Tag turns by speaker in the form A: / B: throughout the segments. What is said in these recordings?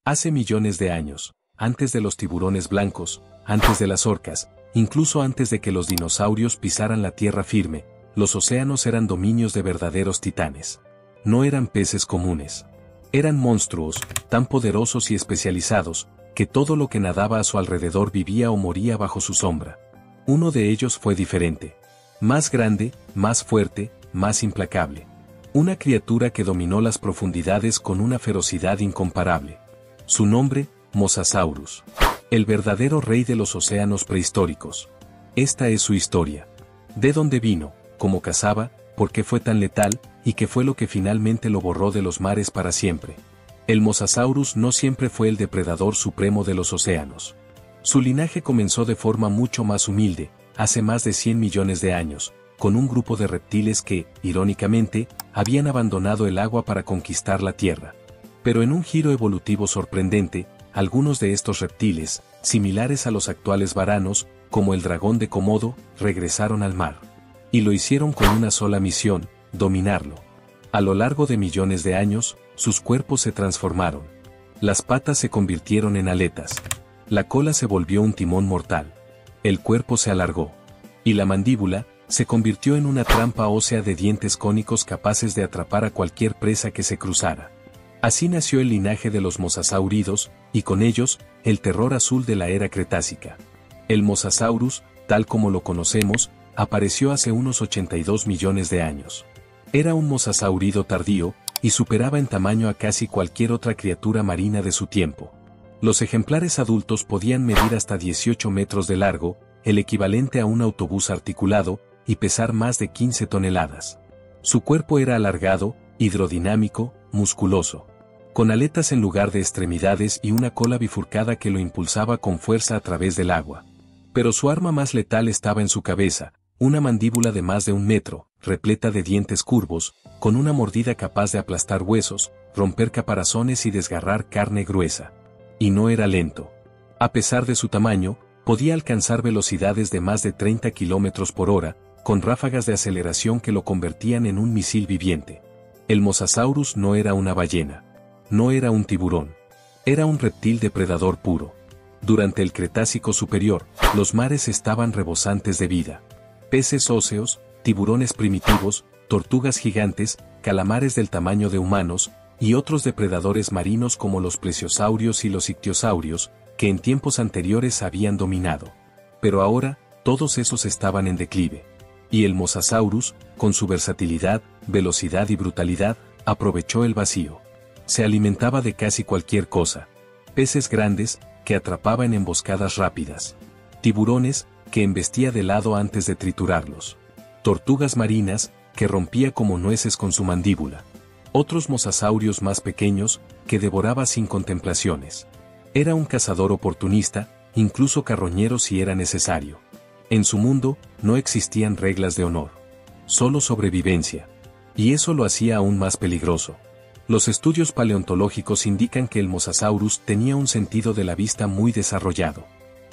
A: Hace millones de años, antes de los tiburones blancos, antes de las orcas, incluso antes de que los dinosaurios pisaran la tierra firme, los océanos eran dominios de verdaderos titanes. No eran peces comunes. Eran monstruos, tan poderosos y especializados, que todo lo que nadaba a su alrededor vivía o moría bajo su sombra. Uno de ellos fue diferente. Más grande, más fuerte, más implacable. Una criatura que dominó las profundidades con una ferocidad incomparable. Su nombre, Mosasaurus. El verdadero rey de los océanos prehistóricos. Esta es su historia. De dónde vino, cómo cazaba, por qué fue tan letal, y qué fue lo que finalmente lo borró de los mares para siempre. El Mosasaurus no siempre fue el depredador supremo de los océanos. Su linaje comenzó de forma mucho más humilde, hace más de 100 millones de años, con un grupo de reptiles que, irónicamente, habían abandonado el agua para conquistar la tierra. Pero en un giro evolutivo sorprendente, algunos de estos reptiles, similares a los actuales varanos, como el dragón de Komodo, regresaron al mar. Y lo hicieron con una sola misión: dominarlo. A lo largo de millones de años, sus cuerpos se transformaron. Las patas se convirtieron en aletas. La cola se volvió un timón mortal. El cuerpo se alargó. Y la mandíbula se convirtió en una trampa ósea de dientes cónicos capaces de atrapar a cualquier presa que se cruzara. Así nació el linaje de los mosasauridos, y con ellos, el terror azul de la era cretácica. El Mosasaurus, tal como lo conocemos, apareció hace unos 82 millones de años. Era un mosasaurido tardío, y superaba en tamaño a casi cualquier otra criatura marina de su tiempo. Los ejemplares adultos podían medir hasta 18 metros de largo, el equivalente a un autobús articulado, y pesar más de 15 toneladas. Su cuerpo era alargado, hidrodinámico, musculoso, con aletas en lugar de extremidades y una cola bifurcada que lo impulsaba con fuerza a través del agua. Pero su arma más letal estaba en su cabeza, una mandíbula de más de 1 metro, repleta de dientes curvos, con una mordida capaz de aplastar huesos, romper caparazones y desgarrar carne gruesa. Y no era lento. A pesar de su tamaño, podía alcanzar velocidades de más de 30 kilómetros por hora, con ráfagas de aceleración que lo convertían en un misil viviente. El Mosasaurus no era una ballena. No era un tiburón. Era un reptil depredador puro. Durante el Cretácico superior, los mares estaban rebosantes de vida. Peces óseos, tiburones primitivos, tortugas gigantes, calamares del tamaño de humanos, y otros depredadores marinos como los plesiosaurios y los ictiosaurios, que en tiempos anteriores habían dominado. Pero ahora, todos esos estaban en declive. Y el Mosasaurus, con su versatilidad, velocidad y brutalidad, aprovechó el vacío. Se alimentaba de casi cualquier cosa. Peces grandes, que atrapaba en emboscadas rápidas. Tiburones, que embestía de lado antes de triturarlos. Tortugas marinas, que rompía como nueces con su mandíbula. Otros mosasaurios más pequeños, que devoraba sin contemplaciones. Era un cazador oportunista, incluso carroñero si era necesario. En su mundo, no existían reglas de honor. Solo sobrevivencia. Y eso lo hacía aún más peligroso. Los estudios paleontológicos indican que el Mosasaurus tenía un sentido de la vista muy desarrollado.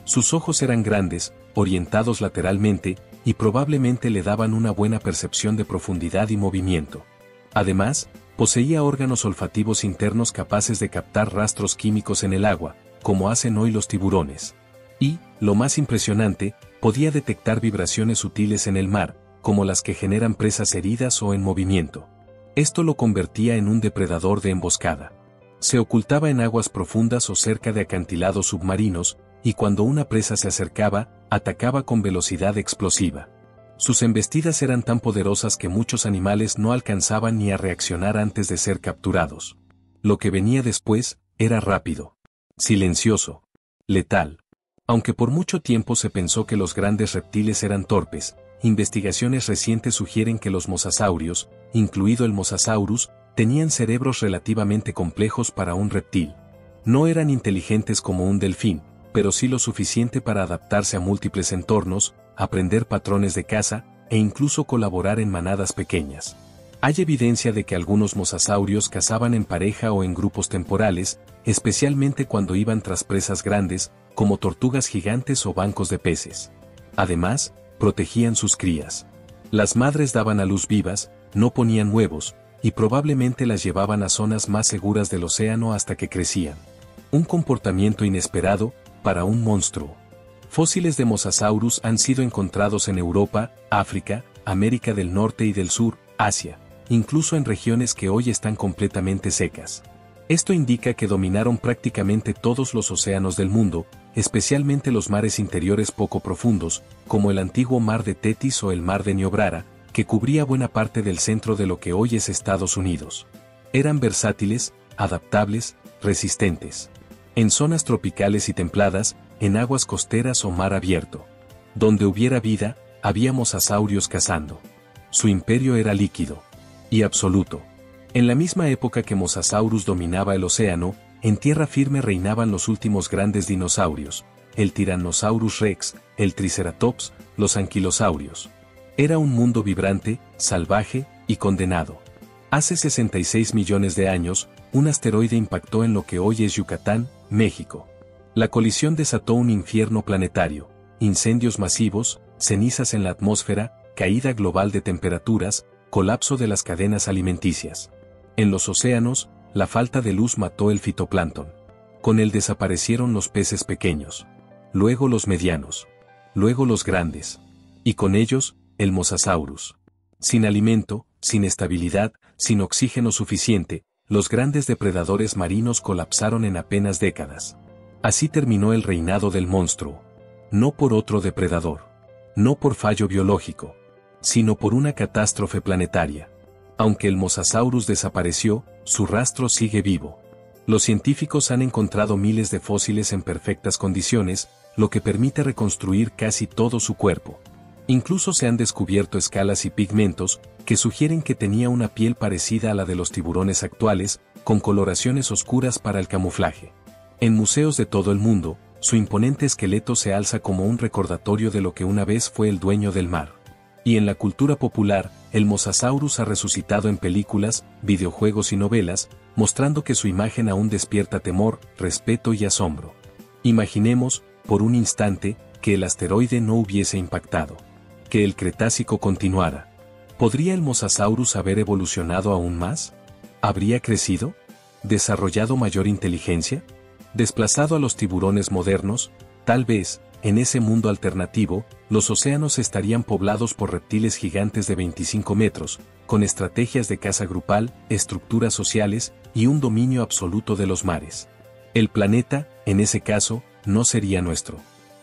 A: Sus ojos eran grandes, orientados lateralmente, y probablemente le daban una buena percepción de profundidad y movimiento. Además, poseía órganos olfativos internos capaces de captar rastros químicos en el agua, como hacen hoy los tiburones. Y, lo más impresionante, podía detectar vibraciones sutiles en el mar, como las que generan presas heridas o en movimiento. Esto lo convertía en un depredador de emboscada. Se ocultaba en aguas profundas o cerca de acantilados submarinos, y cuando una presa se acercaba, atacaba con velocidad explosiva. Sus embestidas eran tan poderosas que muchos animales no alcanzaban ni a reaccionar antes de ser capturados. Lo que venía después, era rápido, silencioso, letal. Aunque por mucho tiempo se pensó que los grandes reptiles eran torpes, investigaciones recientes sugieren que los mosasaurios, incluido el Mosasaurus, tenían cerebros relativamente complejos para un reptil. No eran inteligentes como un delfín, pero sí lo suficiente para adaptarse a múltiples entornos, aprender patrones de caza, e incluso colaborar en manadas pequeñas. Hay evidencia de que algunos mosasaurios cazaban en pareja o en grupos temporales, especialmente cuando iban tras presas grandes, como tortugas gigantes o bancos de peces. Además, protegían sus crías. Las madres daban a luz vivas, no ponían huevos, y probablemente las llevaban a zonas más seguras del océano hasta que crecían. Un comportamiento inesperado para un monstruo. Fósiles de Mosasaurus han sido encontrados en Europa, África, América del Norte y del Sur, Asia, incluso en regiones que hoy están completamente secas. Esto indica que dominaron prácticamente todos los océanos del mundo, especialmente los mares interiores poco profundos, como el antiguo mar de Tetis o el mar de Niobrara, que cubría buena parte del centro de lo que hoy es Estados Unidos. Eran versátiles, adaptables, resistentes. En zonas tropicales y templadas, en aguas costeras o mar abierto. Donde hubiera vida, había mosasaurios cazando. Su imperio era líquido y absoluto. En la misma época que Mosasaurus dominaba el océano, en tierra firme reinaban los últimos grandes dinosaurios, el Tyrannosaurus rex, el Triceratops, los anquilosaurios. Era un mundo vibrante, salvaje y condenado. Hace 66 millones de años, un asteroide impactó en lo que hoy es Yucatán, México. La colisión desató un infierno planetario, incendios masivos, cenizas en la atmósfera, caída global de temperaturas, colapso de las cadenas alimenticias. En los océanos, la falta de luz mató el fitoplancton. Con él desaparecieron los peces pequeños. Luego los medianos. Luego los grandes. Y con ellos, el Mosasaurus. Sin alimento, sin estabilidad, sin oxígeno suficiente, los grandes depredadores marinos colapsaron en apenas décadas. Así terminó el reinado del monstruo. No por otro depredador. No por fallo biológico. Sino por una catástrofe planetaria. Aunque el Mosasaurus desapareció, su rastro sigue vivo. Los científicos han encontrado miles de fósiles en perfectas condiciones, lo que permite reconstruir casi todo su cuerpo. Incluso se han descubierto escalas y pigmentos que sugieren que tenía una piel parecida a la de los tiburones actuales, con coloraciones oscuras para el camuflaje. En museos de todo el mundo, su imponente esqueleto se alza como un recordatorio de lo que una vez fue el dueño del mar. Y en la cultura popular, el Mosasaurus ha resucitado en películas, videojuegos y novelas, mostrando que su imagen aún despierta temor, respeto y asombro. Imaginemos, por un instante, que el asteroide no hubiese impactado. Que el Cretácico continuara. ¿Podría el Mosasaurus haber evolucionado aún más? ¿Habría crecido? ¿Desarrollado mayor inteligencia? ¿Desplazado a los tiburones modernos? Tal vez, en ese mundo alternativo, los océanos estarían poblados por reptiles gigantes de 25 metros, con estrategias de caza grupal, estructuras sociales y un dominio absoluto de los mares. El planeta, en ese caso, no sería nuestro.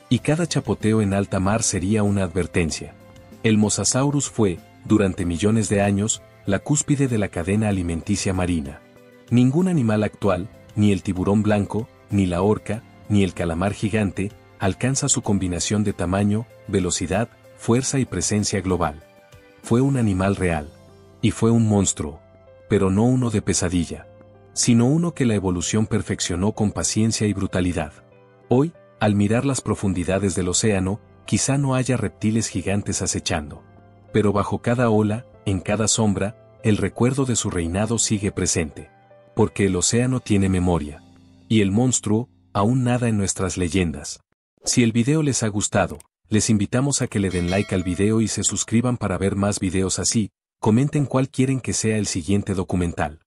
A: Y cada chapoteo en alta mar sería una advertencia. El Mosasaurus fue, durante millones de años, la cúspide de la cadena alimenticia marina. Ningún animal actual, ni el tiburón blanco, ni la orca, ni el calamar gigante, alcanza su combinación de tamaño, velocidad, fuerza y presencia global. Fue un animal real. Y fue un monstruo. Pero no uno de pesadilla. Sino uno que la evolución perfeccionó con paciencia y brutalidad. Hoy, al mirar las profundidades del océano, quizá no haya reptiles gigantes acechando. Pero bajo cada ola, en cada sombra, el recuerdo de su reinado sigue presente. Porque el océano tiene memoria. Y el monstruo, aún nada en nuestras leyendas. Si el video les ha gustado, les invitamos a que le den like al video y se suscriban para ver más videos así, comenten cuál quieren que sea el siguiente documental.